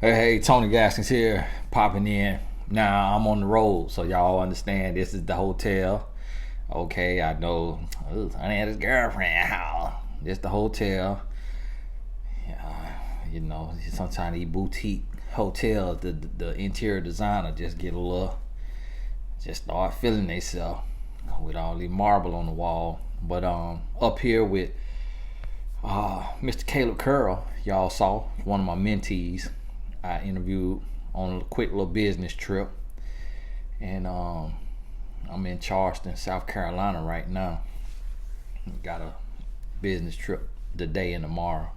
Hey, Tony Gaskins here, popping in. Now I'm on the road, so y'all understand this is the hotel. Okay, I know. I had his girlfriend. How? This the hotel. Sometimes these boutique hotels, the interior designer just get a little, just start feeling themselves with all the marble on the wall. But up here with Mr. Caleb Curl, y'all saw one of my mentees. I interviewed on a quick little business trip, and I'm in Charleston, South Carolina right now. Got a business trip today and tomorrow,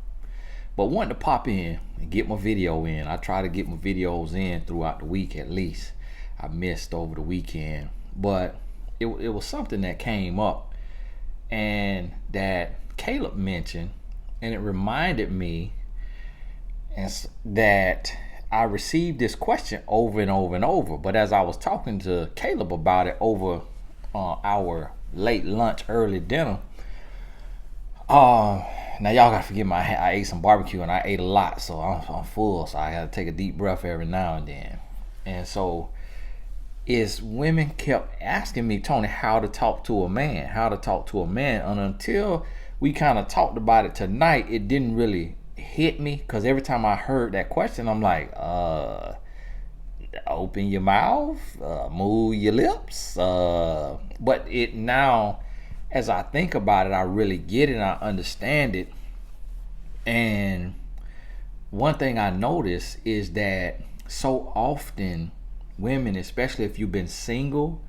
but wanted to pop in and get my video in. I try to get my videos in throughout the week at least. I missed over the weekend, but it was something that came up and that Caleb mentioned, and it reminded me that I received this question over and over and over. But as I was talking to Caleb about it over our late lunch, early dinner, now y'all gotta forgive me. I ate some barbecue and I ate a lot, so I'm full. So I gotta take a deep breath every now and then. And so, women kept asking me, Tony, how to talk to a man, and until we kind of talked about it tonight, it didn't really hit me, because every time I heard that question, I'm like, open your mouth, move your lips, but it now, as I think about it, I really get it and I understand it. And one thing I notice is that so often women, especially if you've been single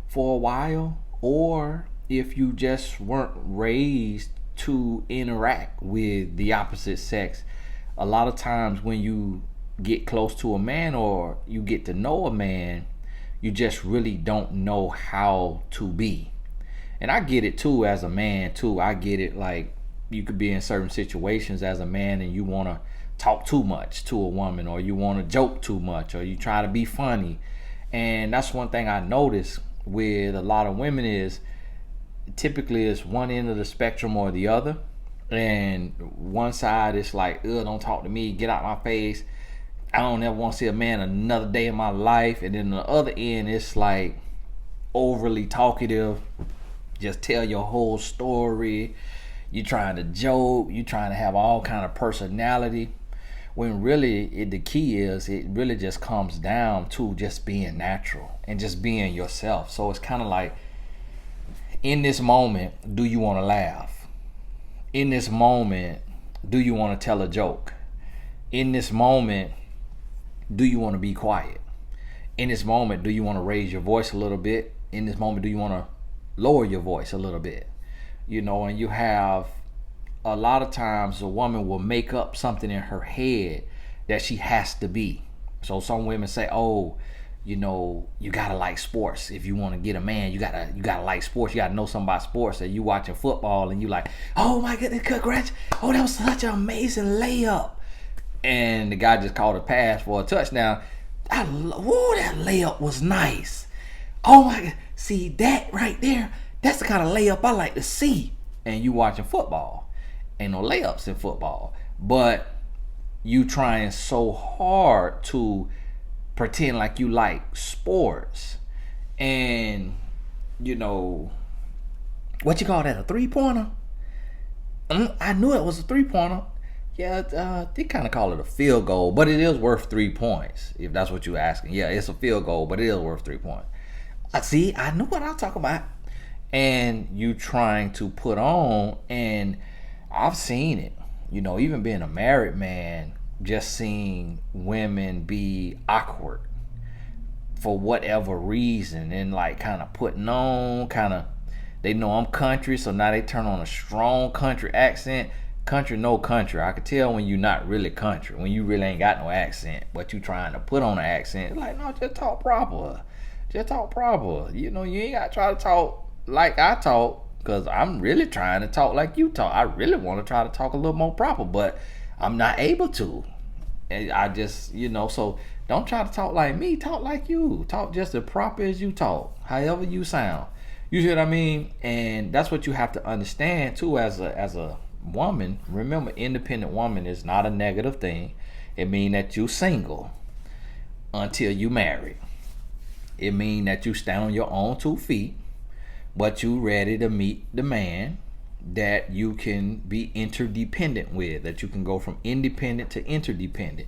for a while, or if you just weren't raised to interact with the opposite sex, a lot of times when you get close to a man or you get to know a man, you just really don't know how to be. And I get it too, as a man too. I get it, like, you could be in certain situations as a man and you want to talk too much to a woman, or you want to joke too much, or you try to be funny. And that's one thing I notice with a lot of women is typically it's one end of the spectrum or the other. And one side is like, ugh, don't talk to me, get out my face, I don't ever want to see a man another day in my life. And then the other end, it's like overly talkative, just tell your whole story, you trying to joke, you trying to have all kind of personality, when really the key is, it really just comes down to just being natural and just being yourself. So it's kind of like, in this moment, do you want to laugh? In this moment, do you want to tell a joke? In this moment, do you want to be quiet? In this moment, do you want to raise your voice a little bit? In this moment, do you want to lower your voice a little bit? And you have, a lot of times a woman will make up something in her head that she has to be. So some women say, oh, you gotta like sports. If you want to get a man, you gotta like sports. You gotta know something about sports. And you watching football and you like, oh my goodness, congrats! Oh, that was such an amazing layup. And the guy just called a pass for a touchdown. That layup was nice. Oh my God, see that right there? That's the kind of layup I like to see. And you watching football, ain't no layups in football, but you trying so hard to pretend like you like sports. And what you call that, a 3-pointer? I knew it was a 3-pointer. Yeah, they kind of call it a field goal, but it is worth 3 points, if that's what you're asking. Yeah, it's a field goal, but it is worth 3 points. See, I knew what I was talking about. And you trying to put on, and I've seen it, even being a married man, just seeing women be awkward for whatever reason, and like kind of putting on, they know I'm country, so now they turn on a strong country accent. Country, no country. I could tell when you're not really country, when you really ain't got no accent, but you trying to put on an accent. Like, no, just talk proper. Just talk proper. You ain't got to try to talk like I talk, because I'm really trying to talk like you talk. I really want to try to talk a little more proper, but I'm not able to. And I just, so don't try to talk like me. Talk like you. Talk just as proper as you talk, however you sound. You see what I mean? And that's what you have to understand too, as a woman. Remember, independent woman is not a negative thing. It mean that you single until you married. It mean that you stand on your own 2 feet, but you ready to meet the man that you can be interdependent with, that you can go from independent to interdependent.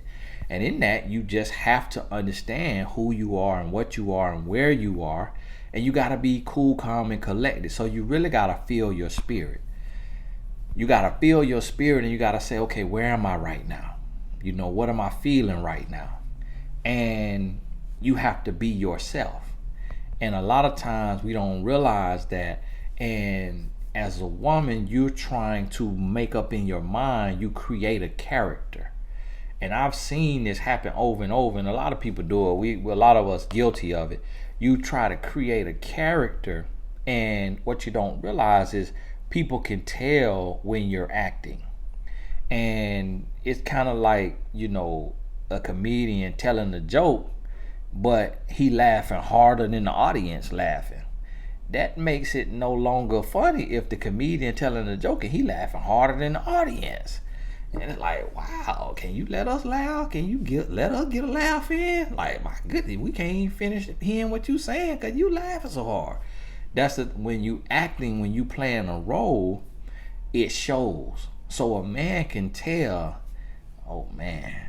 And in that, you just have to understand who you are and what you are and where you are. And you got to be cool, calm, and collected. So you really got to feel your spirit. You got to feel your spirit, and you got to say, okay, where am I right now? You know, what am I feeling right now? And you have to be yourself. And a lot of times we don't realize that. And as a woman, you're trying to make up in your mind, you create a character. And I've seen this happen over and over, and a lot of people do it. A lot of us guilty of it. You try to create a character, and what you don't realize is people can tell when you're acting. And it's kind of like, you know, a comedian telling a joke, but he laughing harder than the audience laughing. That makes it no longer funny if the comedian telling a joke and he laughing harder than the audience. And it's like, wow, can you let us laugh? Can you let us get a laugh in? Like, my goodness, we can't even finish hearing what you saying because you laughing so hard. That's when you acting, when you playing a role, it shows. So a man can tell, oh man,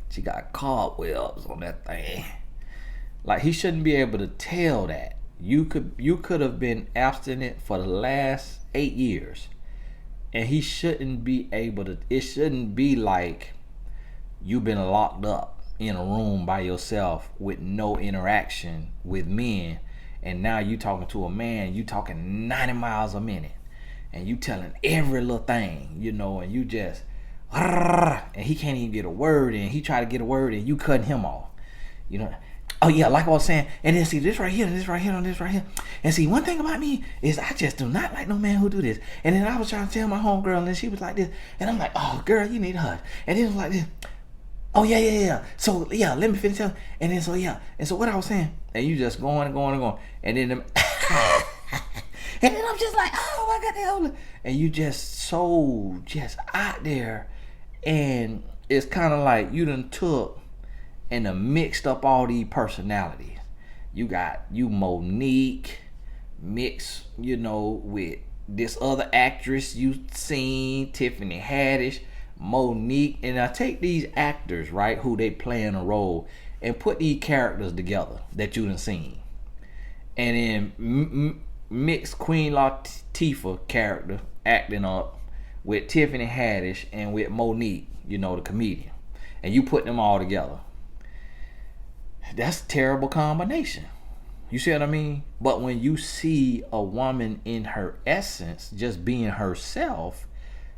she got cobwebs on that thing. Like, he shouldn't be able to tell that. You could have been abstinent for the last 8 years. And he shouldn't be able to, it shouldn't be like you've been locked up in a room by yourself with no interaction with men. And now you talking to a man, you talking 90 miles a minute. And you telling every little thing, you know, and you just, and he can't even get a word in. He try to get a word in, you cutting him off. You know, oh yeah, like I was saying, and then see this right here, and this right here, and this right here. And see, one thing about me is I just do not like no man who do this. And then I was trying to tell my homegirl, and then she was like this, and I'm like, oh girl, you need a hug. And then it was like this. Oh yeah. So yeah, let me finish up. And then so yeah, and so what I was saying, and you just going and going and going, and then and then I'm just like, oh my God, and you just out there, and it's kind of like you done took and mixed up all these personalities. You got Monique mixed, you know, with this other actress you seen, Tiffany Haddish, Monique, and I take these actors, right, who they playing a role, and put these characters together that you done seen, and then mix Queen Latifah character acting up with Tiffany Haddish and with Monique, you know, the comedian, and you put them all together. That's a terrible combination. You see what I mean? But when you see a woman in her essence, just being herself,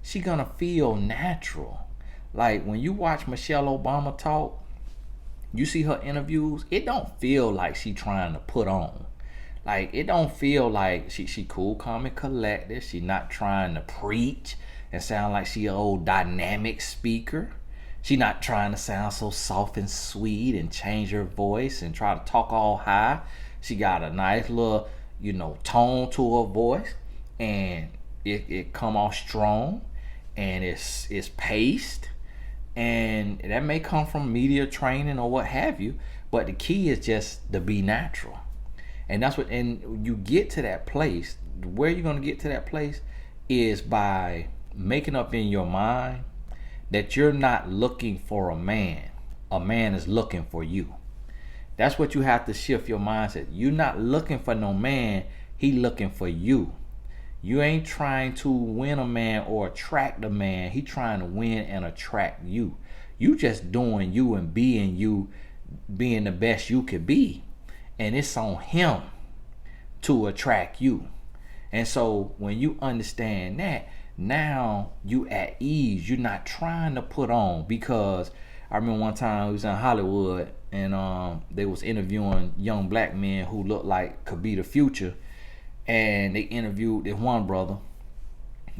she gonna feel natural. Like when you watch Michelle Obama talk, you see her interviews, it don't feel like she trying to put on. Like it don't feel like she cool, calm, and collected. She not trying to preach and sound like she an old dynamic speaker. She not trying to sound so soft and sweet and change her voice and try to talk all high. She got a nice little, you know, tone to her voice, and it come off strong, and it's paced, and that may come from media training or what have you, but the key is just to be natural. And that's what, and you get to that place, where you're going to get to that place is by making up in your mind that you're not looking for a man is looking for you. That's what you have to shift your mindset. You're not looking for no man, he looking for you. You ain't trying to win a man or attract a man, he trying to win and attract you. You just doing you and being the best you could be, and it's on him to attract you. And so when you understand that, now you at ease. You're not trying to put on, because I remember one time we was in Hollywood, and they was interviewing young black men who looked like could be the future, and they interviewed this one brother.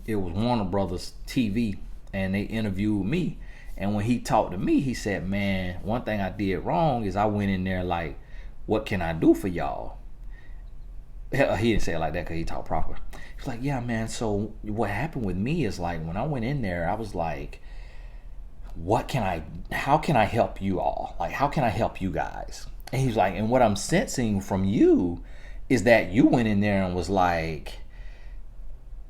It was Warner Brothers TV, and they interviewed me. And when he talked to me, he said, man, one thing I did wrong is I went in there like, what can I do for y'all? He didn't say it like that because he talked proper. He's like, yeah, man, so what happened with me is like, when I went in there, I was like, how can I help you all? Like, how can I help you guys? And he's like, and what I'm sensing from you is that you went in there and was like,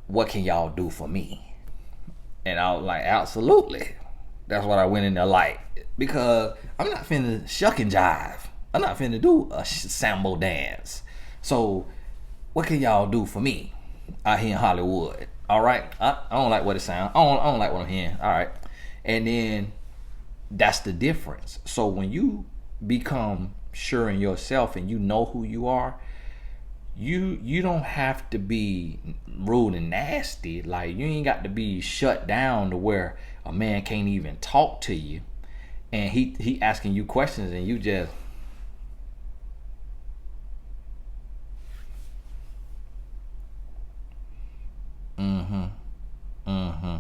what can y'all do for me? And I was like, absolutely. That's what I went in there like. Because I'm not finna shuck and jive. I'm not finna do a sambo dance. So what can y'all do for me out here in Hollywood? All right. I don't like what it sounds. I don't like what I'm hearing. All right. And then that's the difference. So when you become sure in yourself and you know who you are, you don't have to be rude and nasty. Like, you ain't got to be shut down to where a man can't even talk to you, and he asking you questions and you just mm-hmm mm-hmm.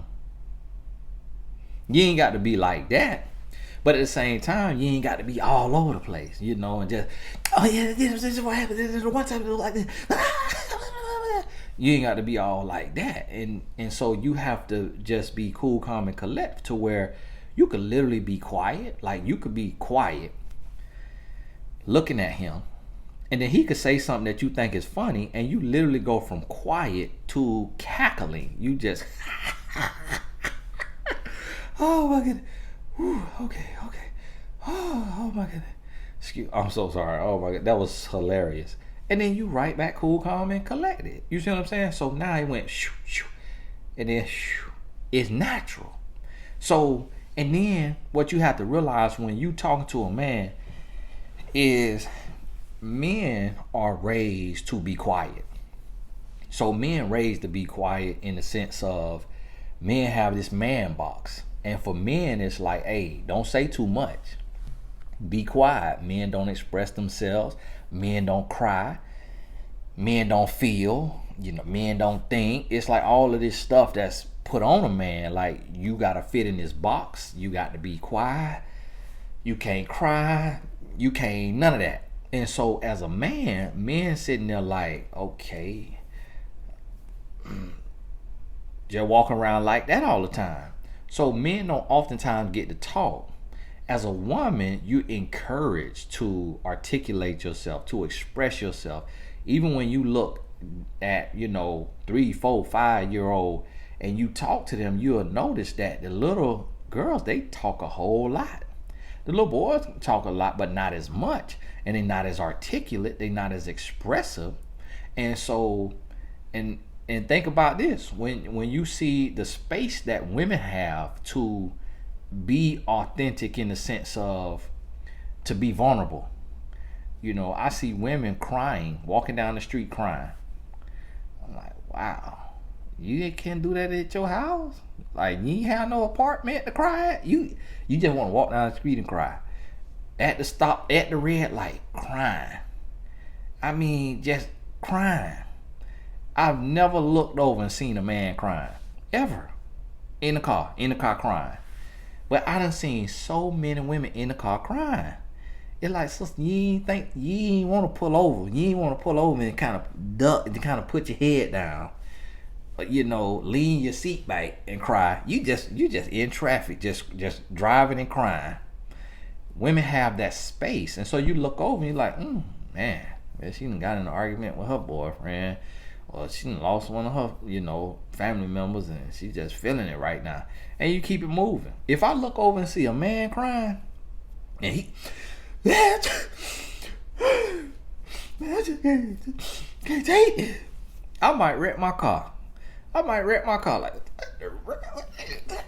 You ain't got to be like that. But at the same time, you ain't got to be all over the place, and just, oh yeah, this is what happened. This is one time it was like this. You ain't got to be all like that. And so you have to just be cool, calm, and collect to where you could literally be quiet. Like, you could be quiet looking at him, and then he could say something that you think is funny, and you literally go from quiet to cackling. You just, oh my goodness. Whew, okay. Oh my goodness. I'm so sorry. Oh my god, that was hilarious. And then you right back cool, calm, and collected. You see what I'm saying? So now it went shoo, shoo, and then shoo. It's natural. So, and then what you have to realize when you talking to a man is men are raised to be quiet. So men raised to be quiet in the sense of men have this man box. And for men, it's like, hey, don't say too much. Be quiet. Men don't express themselves. Men don't cry. Men don't feel. Men don't think. It's like all of this stuff that's put on a man. Like, you got to fit in this box. You got to be quiet. You can't cry. You can't, none of that. And so as a man, men sitting there like, okay, just walking around like that all the time. So men don't oftentimes get to talk. As a woman, you're encouraged to articulate yourself, to express yourself. Even when you look at, 3, 4, 5-year-old and you talk to them, you'll notice that the little girls, they talk a whole lot. The little boys talk a lot, but not as much. And they're not as articulate. They're not as expressive. And so, and think about this. When you see the space that women have to be authentic in the sense of to be vulnerable. I see women crying, walking down the street crying. I'm like, wow, you can't do that at your house? Like, you ain't have no apartment to cry at? You just want to walk down the street and cry. At the stop, at the red light, crying. I mean, just crying. I've never looked over and seen a man crying. Ever. In the car crying. But I done seen so many women in the car crying. It's like, sister, you ain't want to pull over. You ain't want to pull over and kind of duck and kind of put your head down. Lean your seat back and cry. You just in traffic, just driving and crying. Women have that space. And so you look over and you're like, man, she done got in an argument with her boyfriend. Or she done lost one of her, family members, and she's just feeling it right now. And you keep it moving. If I look over and see a man crying, and he, man, I just can't take it. I might wreck my car. Like, that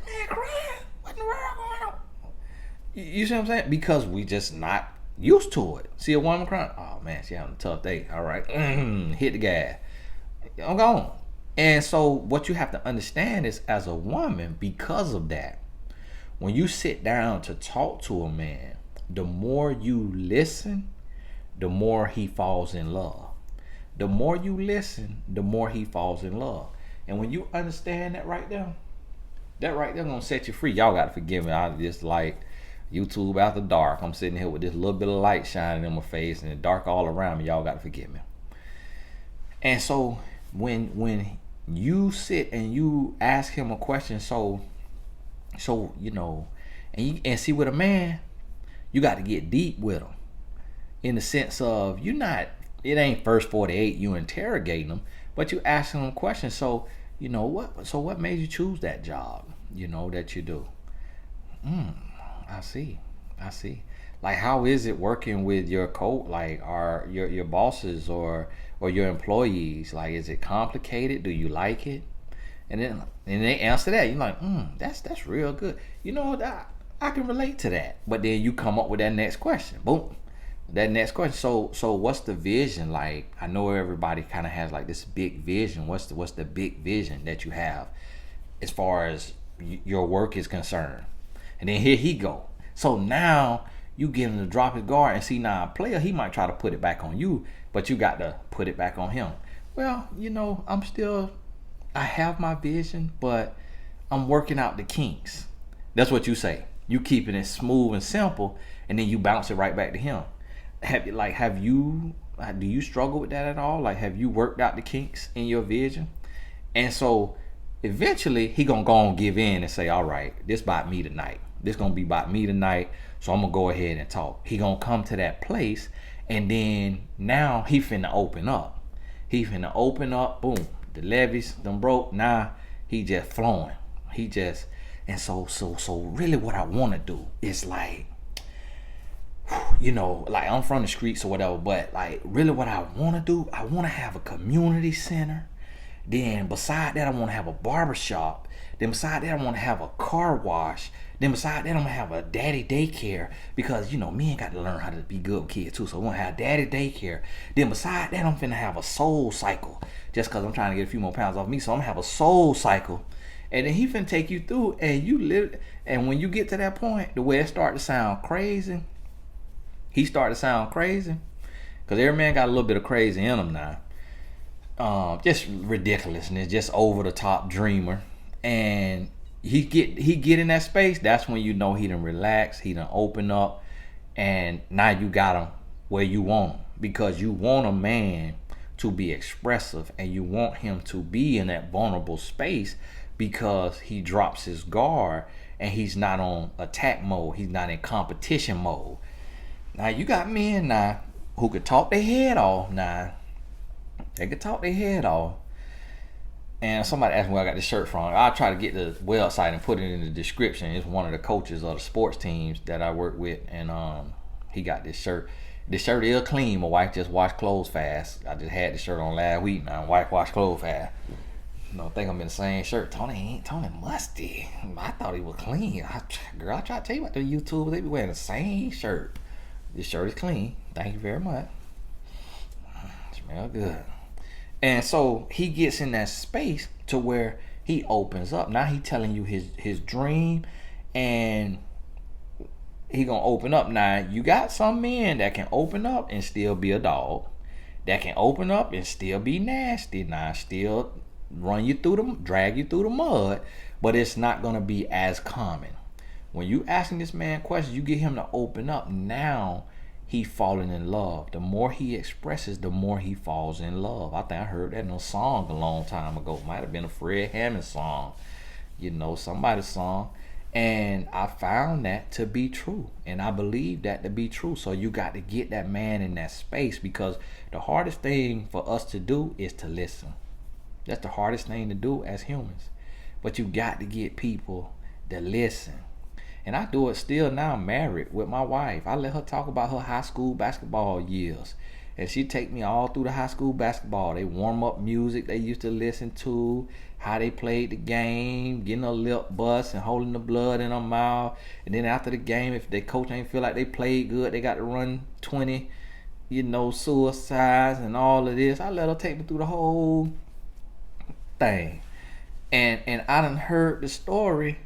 man crying? What in the world going on? You see what I'm saying? Because we just not used to it. See a woman crying? Oh man, she having a tough day. All right, hit the gas. I'm gone. And so what you have to understand is, as a woman, because of that, when you sit down to talk to a man, the more you listen, the more he falls in love. The more you listen, the more he falls in love. And when you understand that right there gonna set you free. Y'all gotta forgive me. I just like YouTube after dark. I'm sitting here with this little bit of light shining in my face and the dark all around me. Y'all gotta forgive me. And so when you sit and you ask him a question, so And see, with a man, you got to get deep with him, in the sense of, it ain't first 48 you interrogating them, but you asking them questions. So what made you choose that job, that you do? I see. Like, how is it working with your like, are your bosses or your employees? Like, is it complicated? Do you like it? And they answer that, you're like, that's real good. I can relate to that. But then you come up with that next question. Boom. That next question. So what's the vision? Like, I know everybody kind of has like this big vision. What's the big vision that you have as far as your work is concerned? And then here he go. So now you get him to drop his guard, and see, now a player, he might try to put it back on you, but you got to put it back on him. Well, I have my vision, but I'm working out the kinks. That's what you say. You keeping it smooth and simple, and then you bounce it right back to him. Do you struggle with that at all? Like, have you worked out the kinks in your vision? And so eventually he gonna go and give in and say, all right, this about me tonight. This gonna be about me tonight, so I'm gonna go ahead and talk. He gonna come to that place, and then now he finna open up. Boom. The levees done broke. Now he just flowing. And so really what I wanna do is like, like, I'm from the streets or whatever, but like, really what I wanna do, I wanna have a community center. Then beside that, I wanna have a barbershop. Then beside that, I wanna have a car wash. Then beside that, I'm gonna have a daddy daycare, because men got to learn how to be good with kids too. So I'm gonna have daddy daycare. Then beside that, I'm finna have a soul cycle, just because I'm trying to get a few more pounds off me. So I'm gonna have a soul cycle, and then he finna take you through, and you live. And when you get to that point, the way it start to sound crazy, because every man got a little bit of crazy in him now. Just ridiculousness, just over the top dreamer, and he get in that space. That's when he done relax, he done open up, and now you got him where you want him, because you want a man to be expressive, and you want him to be in that vulnerable space, because he drops his guard and he's not on attack mode, he's not in competition mode. Now you got men now who could talk their head off. They could talk their head off. And somebody asked me where I got this shirt from. I'll try to get the website and put it in the description. It's one of the coaches of the sports teams that I work with, and he got this shirt. This shirt is clean. My wife just washed clothes fast. I just had this shirt on last week. Now my wife washed clothes fast. I think I'm in the same shirt. Tony musty. I thought he was clean. I try to tell you about the YouTubers. They be wearing the same shirt. This shirt is clean. Thank you very much. Smell good. And so he gets in that space to where he opens up. Now he telling you his dream, and he gonna open up. Now you got some men that can open up and still be a dog, that can open up and still be nasty. Now still drag you through the mud, but it's not gonna be as common. When you asking this man questions, you get him to open up. Now he falling in love. The more he expresses, the more he falls in love. I think I heard that in a song a long time ago. Might have been a Fred Hammond song, somebody's song. And I found that to be true, and I believe that to be true. So you got to get that man in that space, because the hardest thing for us to do is to listen. That's the hardest thing to do as humans. But you got to get people to listen. And I do it still now, married with my wife. I let her talk about her high school basketball years. And she take me all through the high school basketball. They warm up music they used to listen to, how they played the game, getting a lip bust and holding the blood in her mouth. And then after the game, if their coach ain't feel like they played good, they got to run 20, suicides and all of this. I let her take me through the whole thing. And I done heard the story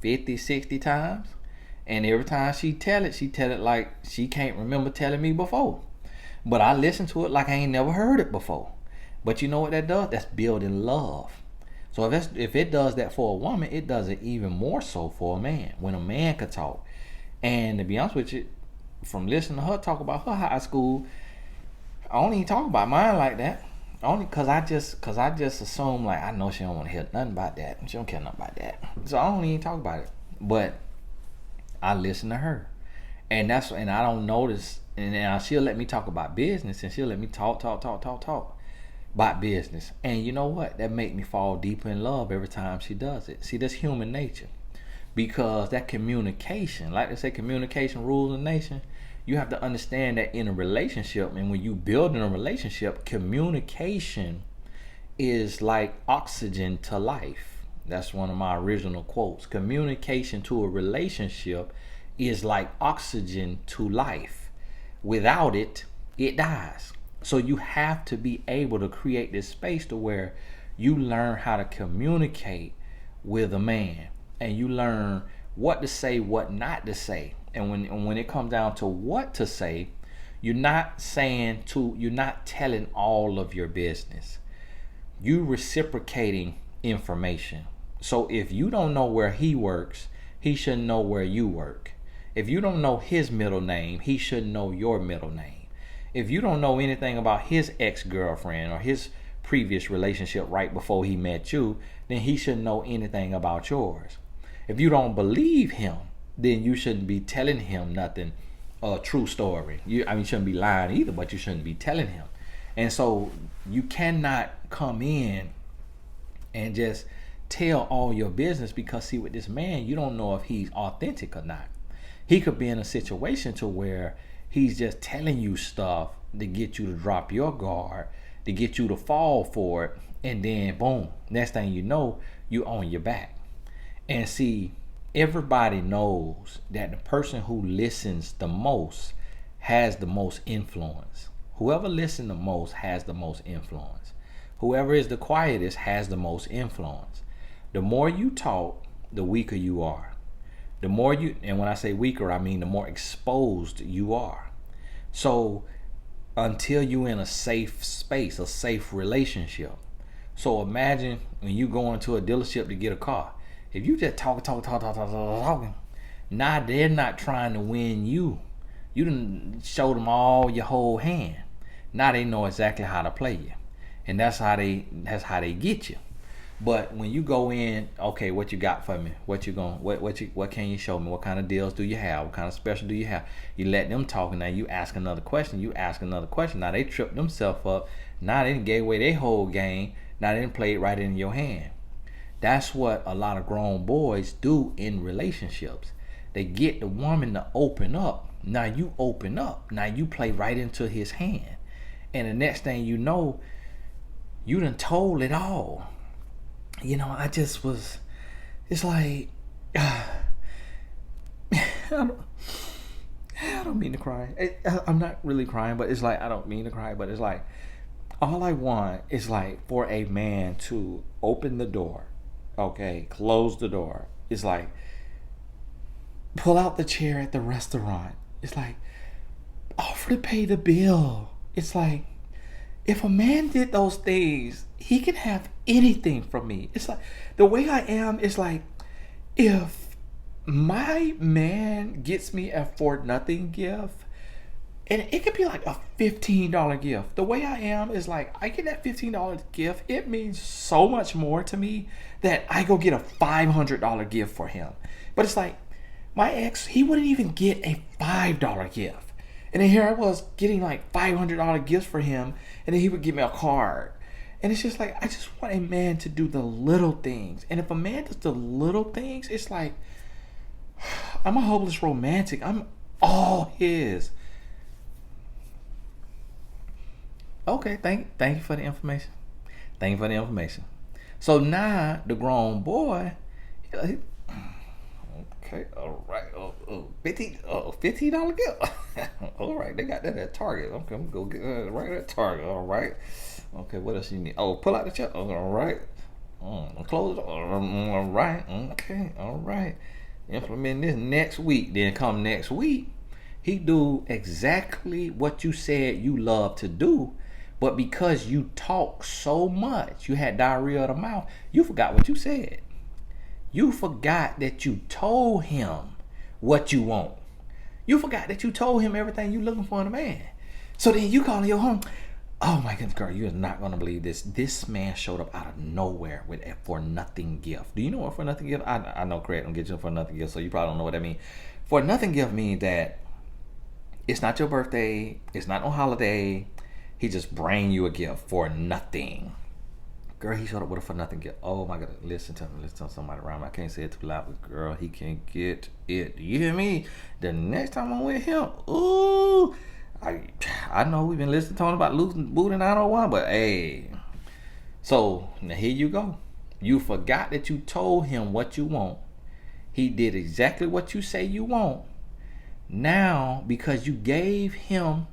50, 60 times, and every time she tell it like she can't remember telling me before. But I listen to it like I ain't never heard it before. But you know what that does? That's building love. So if it does that for a woman, it does it even more so for a man. When a man could talk. And to be honest with you, from listening to her talk about her high school, I don't even talk about mine like that. Only cause I just assume, like, I know she don't want to hear nothing about that. She don't care nothing about that. So I don't even talk about it. But I listen to her. And I don't notice, and now she'll let me talk about business, and she'll let me talk about business. And you know what? That make me fall deeper in love every time she does it. See, that's human nature. Because that communication, like they say, communication rules a nation. You have to understand that in a relationship, and when you build in a relationship, communication is like oxygen to life. That's one of my original quotes. Communication to a relationship is like oxygen to life. Without it, it dies. So you have to be able to create this space to where you learn how to communicate with a man, and you learn what to say, what not to say. And when it comes down to what to say, you're not telling all of your business. You reciprocating information. So if you don't know where he works, he should know where you work. If you don't know his middle name, he should know your middle name. If you don't know anything about his ex-girlfriend or his previous relationship right before he met you, then he shouldn't know anything about yours. If you don't believe him, then you shouldn't be telling him nothing, a true story. You shouldn't be lying either, but you shouldn't be telling him. And so you cannot come in and just tell all your business, because see, with this man, you don't know if he's authentic or not. He could be in a situation to where he's just telling you stuff to get you to drop your guard, to get you to fall for it, and then boom, next thing you know, you on your back. And see, everybody knows that the person who listens the most has the most influence. Whoever listens the most has the most influence. Whoever is the quietest has the most influence. The more you talk, the weaker you are. The more you, and when I say weaker, I mean the more exposed you are. So until you're in a safe space, a safe relationship. So imagine when you go into a dealership to get a car. If you just talking, now they're not trying to win you. You done showed them all your whole hand. Now they know exactly how to play you, and that's how they get you. But when you go in, okay, what you got for me? What can you show me? What kind of deals do you have? What kind of special do you have? You let them talk, and now you ask another question. Now they tripped themselves up. Now they gave away their whole game. Now they didn't play it right in your hand. That's what a lot of grown boys do in relationships. They get the woman to open up. Now you open up. Now you play right into his hand. And the next thing you know, you done told it all. It's like, I don't mean to cry. I'm not really crying, but it's like, I don't mean to cry, but it's like, all I want is like for a man to open the door, okay, close the door. It's like, pull out the chair at the restaurant. It's like, offer to pay the bill. It's like, if a man did those things, he can have anything from me. It's like, the way I am is like, if my man gets me a for nothing gift, and it could be like a $15 gift. The way I am is like, I get that $15 gift, it means so much more to me that I go get a $500 gift for him. But it's like, my ex, he wouldn't even get a $5 gift. And then here I was getting like $500 gifts for him, and then he would give me a card. And it's just like, I just want a man to do the little things. And if a man does the little things, it's like, I'm a hopeless romantic. I'm all his. Okay, thank you for the information. Thank you for the information. So now the grown boy, okay, all right, $15 gift. All right, they got that at Target. Okay, I'm gonna go get that right at Target. All right. Okay, what else you need? Oh, pull out the check. All right. Close it. All right. Okay. All right. Implement this next week. Then come next week, he do exactly what you said you love to do, but because you talk so much, you had diarrhea of the mouth, you forgot what you said. You forgot that you told him what you want. You forgot that you told him everything you looking for in a man. So then you calling your home. Oh my goodness, girl, you're not going to believe this. This man showed up out of nowhere with a for nothing gift. Do you know what for nothing gift? I know Craig don't get you for nothing gift, so you probably don't know what that means. For nothing gift means that it's not your birthday, it's not no holiday. He just bring you a gift for nothing. Girl, he showed up with a for nothing gift. Oh my God, listen to somebody around me. I can't say it too loud, but girl, he can get it. Do you hear me? The next time I'm with him, ooh, I know we've been listening to him about losing boot in 901, but hey. So now here you go. You forgot that you told him what you want. He did exactly what you say you want. Now, because you gave him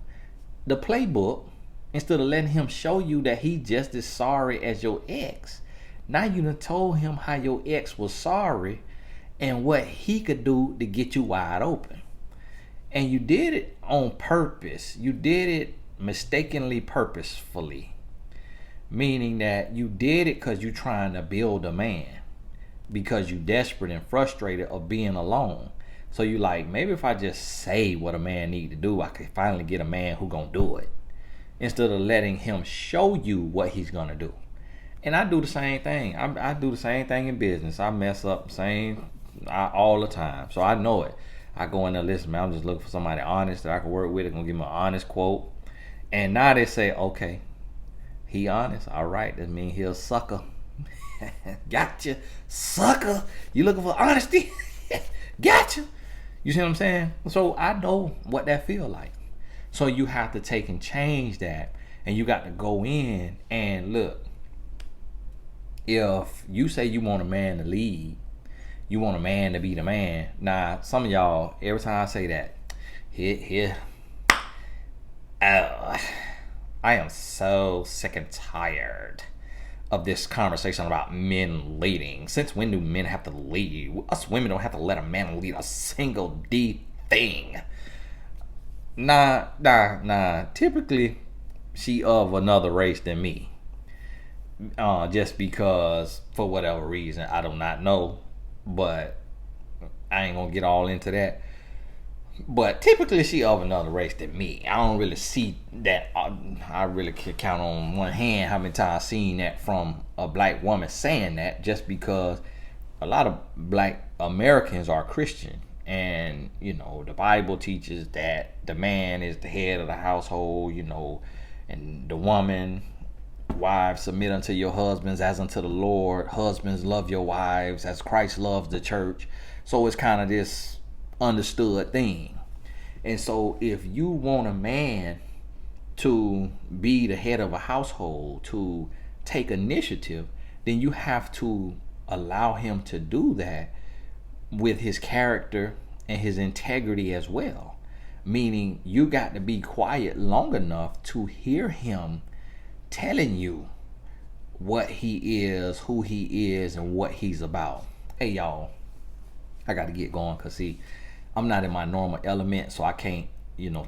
the playbook, instead of letting him show you that he just as sorry as your ex, now you done told him how your ex was sorry and what he could do to get you wide open. And you did it on purpose. You did it mistakenly purposefully. Meaning that you did it because you're trying to build a man. Because you desperate and frustrated of being alone. So you like, maybe if I just say what a man need to do, I could finally get a man who gonna do it. Instead of letting him show you what he's gonna do. And I do the same thing. I do the same thing in business. I mess up all the time. So I know it. I go in there, listen, man, I'm just looking for somebody honest that I can work with. They're gonna give me an honest quote. And now they say, okay, he honest. All right, that means he'll sucker. Gotcha, sucker. You looking for honesty? Gotcha. You see what I'm saying? So I know what that feel like. So you have to take and change that, and you got to go in and look. If you say you want a man to lead, you want a man to be the man. Now, some of y'all, every time I say that, here, I am so sick and tired of this conversation about men leading. Since when do men have to lead? Us women don't have to let a man lead a single D thing. Nah. Typically, she of another race than me. Just because, for whatever reason, I do not know. But I ain't gonna get all into that. But typically, she of another race than me. I don't really see that. I really can count on one hand how many times I've seen that from a black woman saying that. Just because a lot of black Americans are Christian. And, you know, the Bible teaches that the man is the head of the household, you know, and the woman, wives, submit unto your husbands as unto the Lord. Husbands, love your wives as Christ loves the church. So it's kind of this understood thing. And so if you want a man to be the head of a household, to take initiative, then you have to allow him to do that with his character and his integrity as well. Meaning you got to be quiet long enough to hear him telling you what he is, who he is, and what he's about. Hey y'all, I got to get going because see, I'm not in my normal element, so I can't,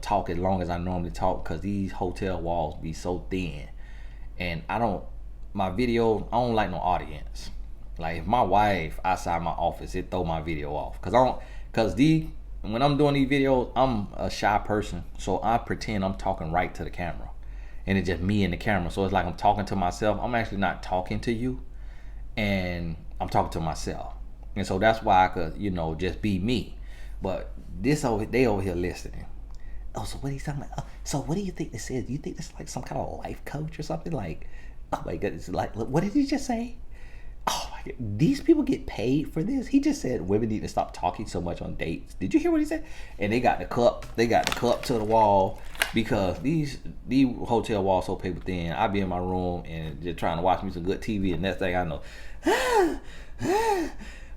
talk as long as I normally talk because these hotel walls be so thin. And I don't like no audience. Like if my wife outside my office, it throw my video off. Cause when I'm doing these videos, I'm a shy person. So I pretend I'm talking right to the camera. And it's just me and the camera. So it's like I'm talking to myself. I'm actually not talking to you. And I'm talking to myself. And so that's why I could, just be me. But they over here listening. Oh, so what he's talking about? Oh, so what do you think this is? Do you think this is like some kind of life coach or something? Like, oh my goodness, like, what did he just say? Oh my God, these people get paid for this? He just said women need to stop talking so much on dates. Did you hear what he said? And they got the cup to the wall because these hotel walls so paper thin. I be in my room and just trying to watch me some good TV, and next thing I know,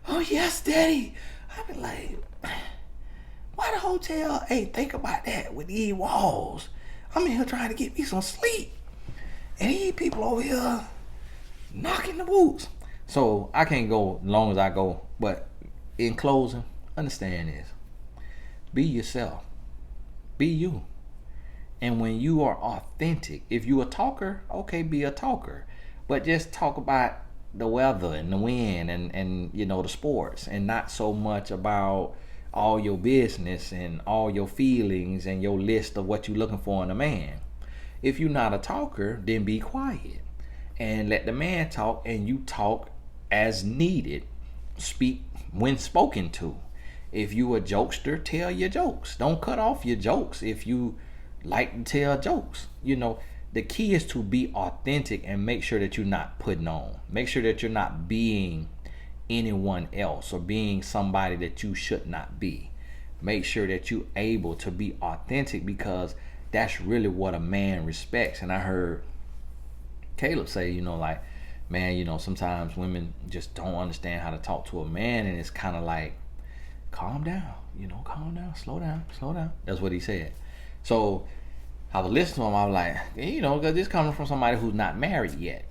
oh yes, daddy. I be like, why the hotel ain't think about that with these walls? I'm in here trying to get me some sleep, and these people over here knocking the boots. So I can't go as long as I go. But in closing, understand this. Be yourself. Be you. And when you are authentic, if you a talker, okay, be a talker. But just talk about the weather and the wind and the sports, and not so much about all your business and all your feelings and your list of what you're looking for in a man. If you're not a talker, then be quiet and let the man talk, and you talk as needed. Speak when spoken to. If you a jokester, tell your jokes. Don't cut off your jokes if you like to tell jokes. The key is to be authentic and make sure that you're not putting on. Make sure that you're not being anyone else or being somebody that you should not be. Make sure that you're able to be authentic, because that's really what a man respects. And I heard Caleb say, man, sometimes women just don't understand how to talk to a man, and it's kind of like, calm down, slow down. That's what he said. So I was listening to him. I was like, because this coming from somebody who's not married yet,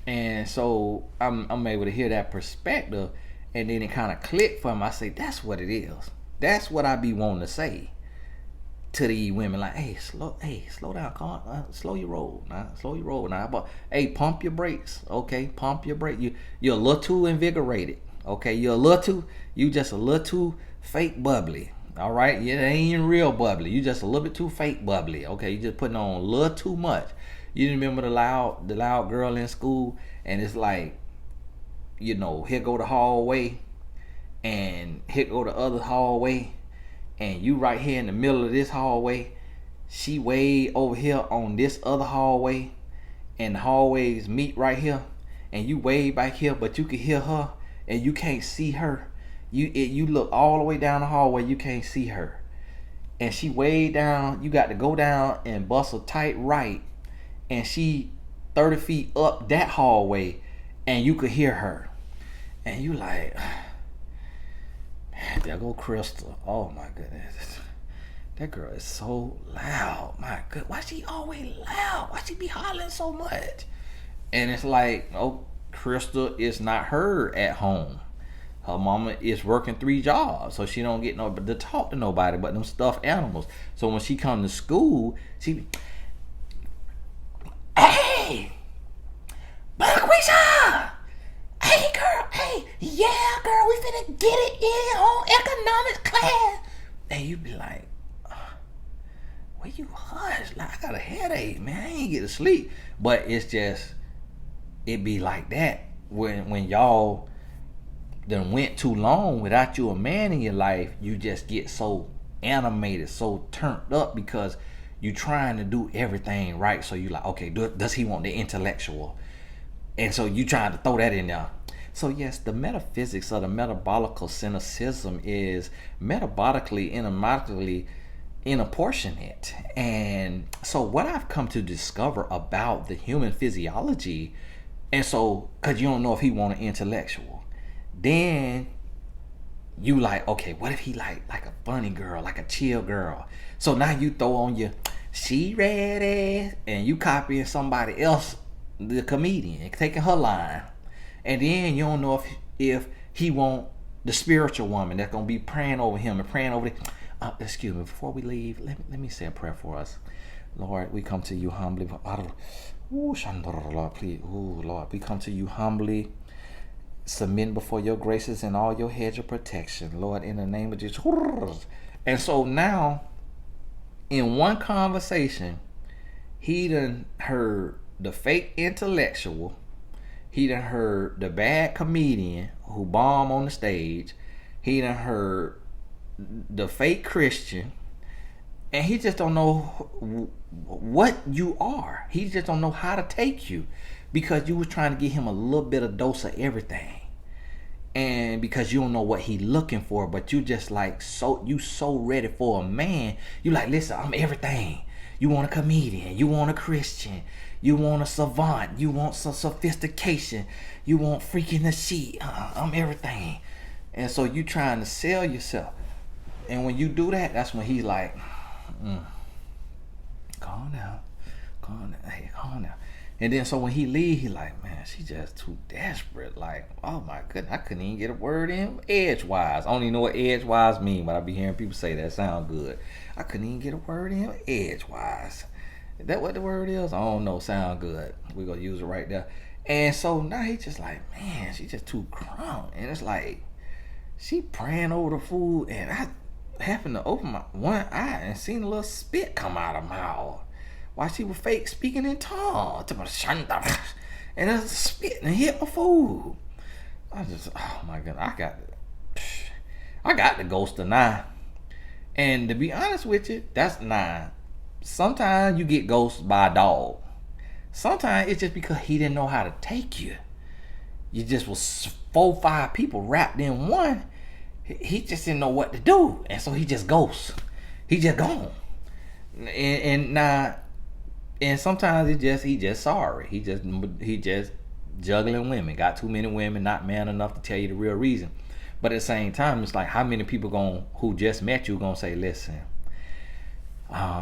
and so I'm able to hear that perspective, and then it kind of clicked for him. I say, that's what it is. That's what I be wanting to say to these women, like, hey, slow down, slow your roll now. But hey, pump your brakes, okay? Pump your brakes. You're a little too invigorated, okay? You just a little too fake bubbly, all right? You ain't even real bubbly. You just a little bit too fake bubbly, okay? You just putting on a little too much. You remember the loud girl in school, and it's like, here go the hallway, and here go the other hallway. And you right here in the middle of this hallway, she way over here on this other hallway, and the hallways meet right here, and you way back here, but you can hear her, and you can't see her. You look all the way down the hallway, you can't see her, and she way down. You got to go down and bust a tight right, and she 30 feet up that hallway, and you could hear her, and you like, there go Crystal. Oh my goodness. That girl is so loud. My good. Why she always loud? Why she be hollering so much? And it's like, Crystal is not heard at home. Her mama is working 3 jobs, so she don't get to talk to nobody but them stuffed animals. So when she come to school, she be, hey, Marquisha! Hey girl, hey, yeah girl, we finna get it in on economics class. And you be like, where you hush? Like, I got a headache, man. I ain't get to sleep. But it's just, it be like that when y'all done went too long without you a man in your life. You just get so animated, so turned up, because you trying to do everything right. So you like, okay, does he want the intellectual? And so you trying to throw that in there. So yes, the metaphysics of the metabolical cynicism is metabolically, enigmatically inapportionate. And so what I've come to discover about the human physiology, and so, because you don't know if he want an intellectual, then you like, okay, what if he like a funny girl, like a chill girl? So now you throw on your she ready, and you copying somebody else, the comedian, taking her line. And then you don't know if he want the spiritual woman that's gonna be praying over him and praying over excuse me, before we leave, let me say a prayer for us. Lord, we come to you humbly. Lord, please. Lord, we come to you humbly, submitting before your graces and all your hedge of protection, Lord, in the name of Jesus. And so now, in one conversation, he done heard the fake intellectual, he done heard the bad comedian who bombed on the stage, he done heard the fake Christian, and he just don't know what you are. He just don't know how to take you, because you was trying to give him a little bit of dose of everything. And because you don't know what he looking for, but you just like, you so ready for a man. You like, listen, I'm everything. You want a comedian, you want a Christian, you want a savant, you want some sophistication, you want freaking the shit. I'm everything. And so you trying to sell yourself. And when you do that, that's when he's like, calm down, hey, calm down. And then so when he leave, he like, man, she just too desperate. Like, oh my goodness, I couldn't even get a word in edgewise. I don't even know what edgewise mean, but I be hearing people say that sound good. I couldn't even get a word in edgewise. Is that what the word is? I don't know. Sound good. We're gonna use it right there. And so now he just like, man, she just too crunk. And it's like, she praying over the food, and I happened to open my one eye and seen a little spit come out of my mouth while she was fake speaking in tongues. And there's a spit and hit my food. I just, oh my God, I got the ghost of nine. And to be honest with you, that's nine. Sometimes you get ghosted by a dog. Sometimes it's just because he didn't know how to take you. You just was 4, 5 people wrapped in one. He just didn't know what to do, and so he just ghosts. He just gone. And sometimes he just sorry. He just juggling women. Got too many women, not man enough to tell you the real reason. But at the same time, it's like how many people who just met you gonna say, listen,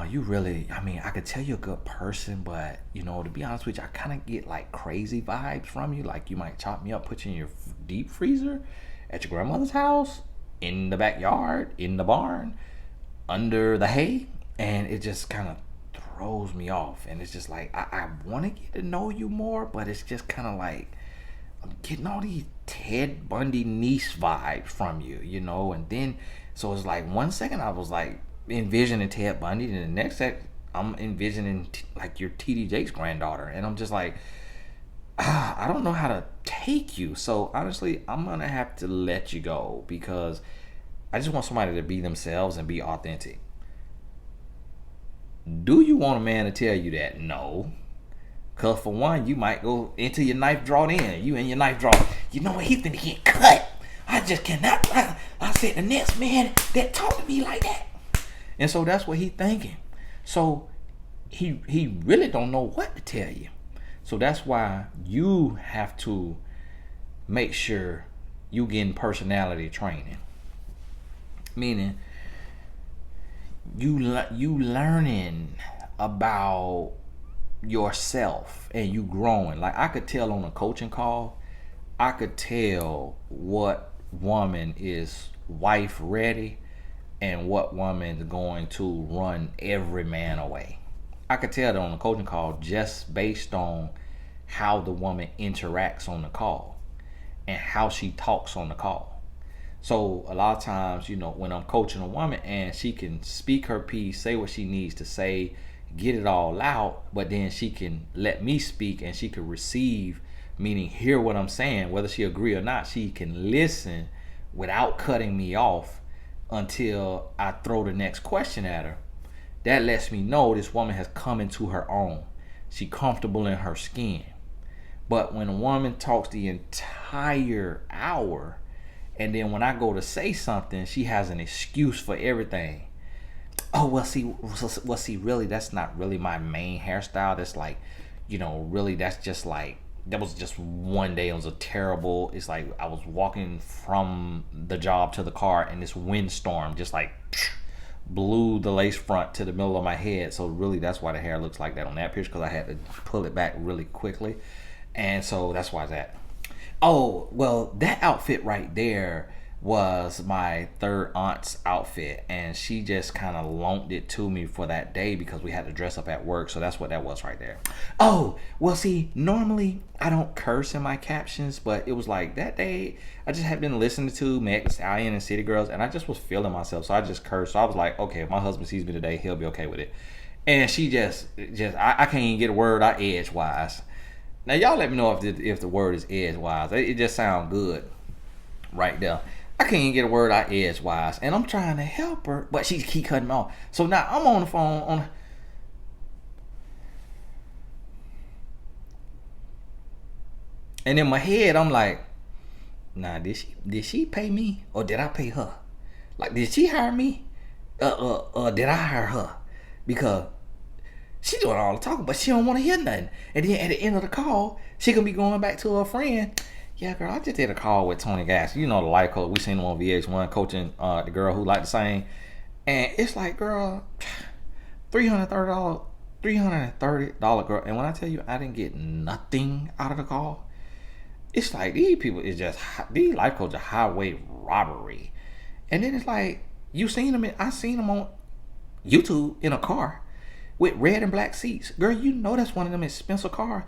you really, I mean, I could tell you're a good person, but to be honest with you, I kind of get like crazy vibes from you. Like you might chop me up, put you in your deep freezer at your grandmother's house, in the backyard, in the barn, under the hay, and it just kind of throws me off. And it's just like I want to get to know you more, but it's just kind of like I'm getting all these Ted Bundy niece vibes from you, and then so it's like 1 second I was like envisioning Ted Bundy, and the next second I'm envisioning like your TD Jakes granddaughter, and I'm just like, I don't know how to take you. So honestly, I'm gonna have to let you go because I just want somebody to be themselves and be authentic. Do you want a man to tell you that? No. Because for one, you might go into your knife drawer in. You in your knife drawer. You know what? He's finna get cut. I just cannot. I said the next man that talked to me like that. And so that's what he's thinking. So he really don't know what to tell you. So that's why you have to make sure you getting personality training. Meaning you learning about yourself and you growing. Like I could tell on a coaching call, I could tell what woman is wife ready and what woman is going to run every man away. I could tell that on a coaching call just based on how the woman interacts on the call and how she talks on the call. So a lot of times, when I'm coaching a woman and she can speak her piece, say what she needs to say, get it all out, but then she can let me speak and she can receive, meaning hear what I'm saying, whether she agree or not. She can listen without cutting me off until I throw the next question at her. That lets me know this woman has come into her own. She comfortable in her skin. But when a woman talks the entire hour, and then when I go to say something, she has an excuse for everything. Oh, well, see, really, that's not really my main hairstyle. That's like, really, that's just like, that was just one day. It was it's like I was walking from the job to the car and this windstorm just like blew the lace front to the middle of my head. So really, that's why the hair looks like that on that picture, because I had to pull it back really quickly. And so that's why that. Oh, well, that outfit right there was my third aunt's outfit, and she just kind of loaned it to me for that day because we had to dress up at work. So that's what that was right there. Oh, well, see, normally I don't curse in my captions, but it was like that day I just had been listening to Meg Thee Stallion and City Girls, and I just was feeling myself, so I just cursed. So I was like, okay, if my husband sees me today, he'll be okay with it. And she just I can't even get a word out edgewise. Now y'all let me know if the word is edgewise. It just sounds good right there. I can't even get a word out edgewise, and I'm trying to help her, but she keep cutting me off. So now I'm on the phone and in my head I'm like, nah, did she pay me or did I pay her? Like, did she hire me? Did I hire her? Because she doing all the talking, but she don't want to hear nothing. And then at the end of the call, she gonna be going back to her friend. Yeah, girl, I just did a call with Tony Gaskins. The life coach. We seen him on VH1 coaching the girl who liked to sing. And it's like, girl, $330 girl. And when I tell you I didn't get nothing out of the call, it's like these people is just, these life coaches are highway robbery. And then it's like, I seen them on YouTube in a car with red and black seats. Girl, that's one of them expensive cars.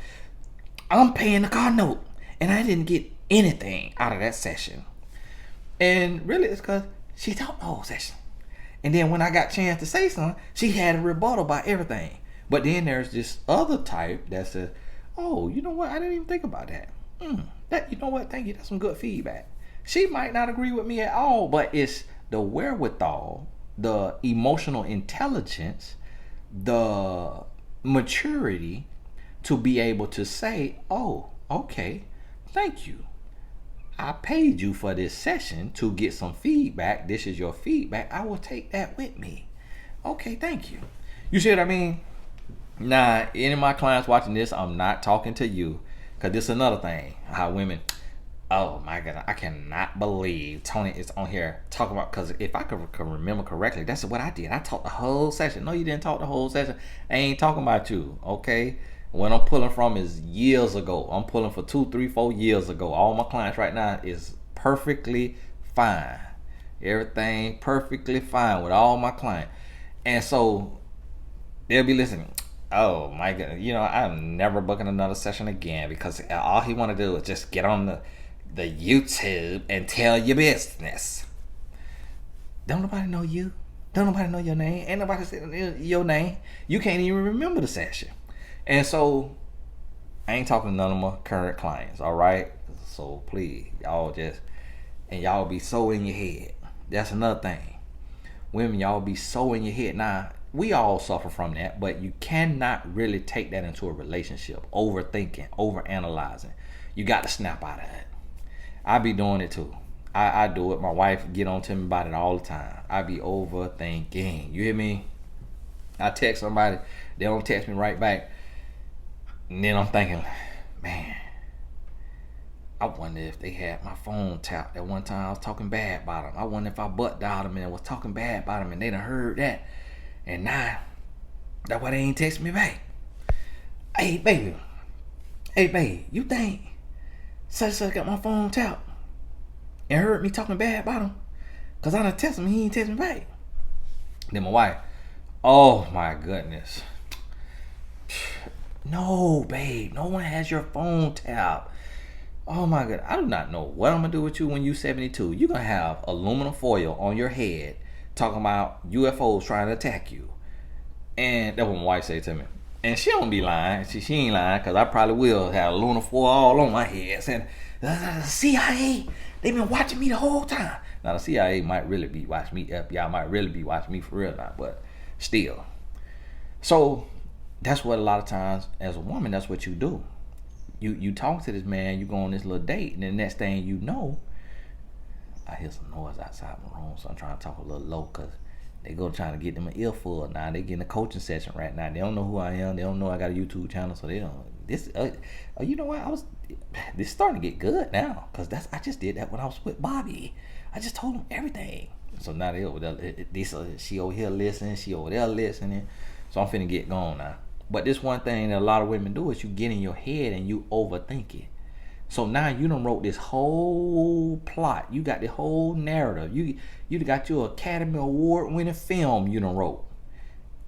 I'm paying the car note. And I didn't get anything out of that session. And really, it's because she taught the whole session. And then when I got a chance to say something, she had a rebuttal by everything. But then there's this other type that says, oh, you know what? I didn't even think about that. That, you know what? Thank you. That's some good feedback. She might not agree with me at all, but it's the wherewithal, the emotional intelligence, the maturity to be able to say, oh, okay, thank you. I paid you for this session to get some feedback. This is your feedback. I will take that with me. Okay, thank you. You see what I mean? Now, any of my clients watching this, I'm not talking to you, because this is another thing. How women, oh my God, I cannot believe Tony is on here talking about, because if I can remember correctly, that's what I did. I taught the whole session. No, you didn't talk the whole session. I ain't talking about you, okay? What I'm pulling from is years ago. I'm pulling for 2, 3, 4 years ago. All my clients right now is perfectly fine. Everything perfectly fine with all my clients. And so they'll be listening. Oh my God, I'm never booking another session again, because all he want to do is just get on the YouTube and tell your business. Don't nobody know you. Don't nobody know your name. Ain't nobody say your name. You can't even remember the session. And so I ain't talking to none of my current clients, all right? So please, y'all be so in your head. That's another thing. Women, y'all be so in your head. Now, we all suffer from that, but you cannot really take that into a relationship. Overthinking, overanalyzing. You got to snap out of it. I be doing it too. I do it. My wife get on to me about it all the time. I be overthinking. You hear me? I text somebody, they don't text me right back. And then I'm thinking, man, I wonder if they had my phone tapped. At one time I was talking bad about them. I wonder if I butt dialed them and was talking bad about them and they done heard that. And now, that's why they ain't text me back. Hey, baby, you think such got my phone tapped and heard me talking bad about him? Because I done text him and he ain't text me back. Then my wife, oh my goodness. No, babe, no one has your phone tapped. Oh my God, I do not know what I'm going to do with you when you 72. You're going to have aluminum foil on your head talking about UFOs trying to attack you. And that's what my wife said to me. And she don't be lying. She ain't lying, because I probably will have aluminum foil all on my head saying, CIA, they've been watching me the whole time. Now the CIA might really be watching me. FBI might really be watching me for real now, but still. So that's what a lot of times as a woman, that's what you do. You talk to this man, you go on this little date, and the next thing you know, I hear some noise outside my room, so I'm trying to talk a little low, because they go trying to get them an earful. Now they getting a coaching session right now. They don't know who I am. They don't know I got a YouTube channel, so they don't. This, you know what? This is starting to get good now, because I just did that when I was with Bobby. I just told them everything. So now she over here listening, she over there listening. So I'm finna get going now. But this one thing that a lot of women do is you get in your head and you overthink it. So now you done wrote this whole plot. You got the whole narrative. You got your Academy Award winning film you done wrote.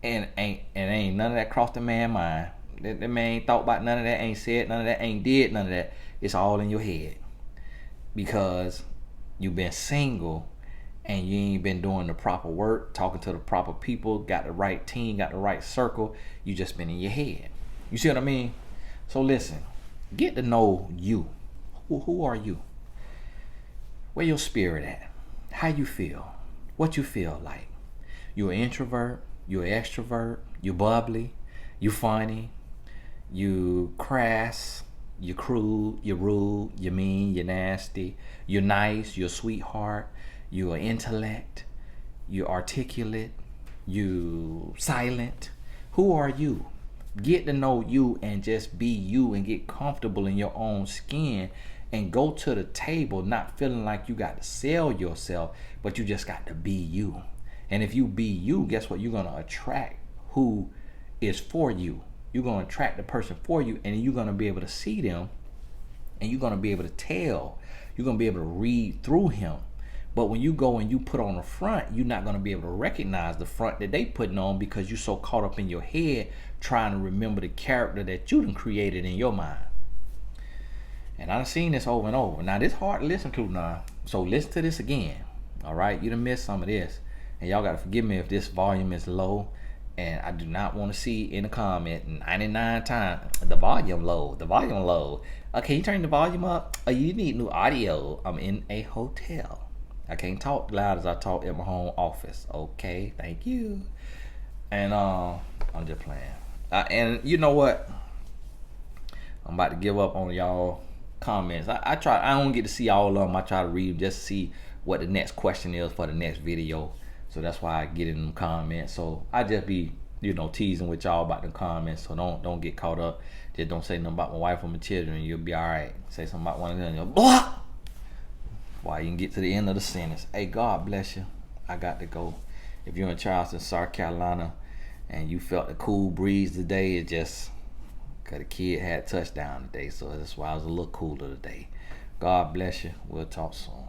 And ain't none of that crossed the man's mind. That man ain't thought about none of that, ain't said none of that, ain't did none of that. It's all in your head. Because you've been single and you ain't been doing the proper work, talking to the proper people, got the right team, got the right circle. You just been in your head. You see what I mean? So listen, get to know you. Who are you? Where your spirit at? How you feel? What you feel like? You an introvert? You an extrovert? You bubbly? You funny? You crass? You crude? You rude? You mean? You nasty? You nice? You a sweetheart? You an intellect? You articulate? You silent? Who are you? Get to know you and just be you and get comfortable in your own skin and go to the table not feeling like you got to sell yourself, but you just got to be you. And if you be you, guess what? You're going to attract who is for you. You're going to attract the person for you, and you're going to be able to see them, and you're going to be able to tell. You're going to be able to read through him. But when you go and you put on the front, you're not going to be able to recognize the front that they putting on, because you're so caught up in your head trying to remember the character that you done created in your mind. And I've seen this over and over. Now, this hard to listen to now. So listen to this again. All right? You done missed some of this. And y'all got to forgive me if this volume is low. And I do not want to see in the comment 99 times the volume low, the volume low. Okay, you turn the volume up. Oh, you need new audio. I'm in a hotel. I can't talk loud as I talk at my home office. Okay, thank you. And I'm just playing. And you know what? I'm about to give up on y'all comments. I try. I don't get to see all of them. I try to read them just to see what the next question is for the next video. So that's why I get in them comments. So I just be, teasing with y'all about the comments. So don't get caught up. Just don't say nothing about my wife or my children. You'll be all right. Say something about one of them. Blah! Why you can get to the end of the sentence. Hey, God bless you. I got to go. If you're in Charleston, South Carolina, and you felt the cool breeze today, it just because the kid had touchdown today. So that's why I was a little cooler today. God bless you. We'll talk soon.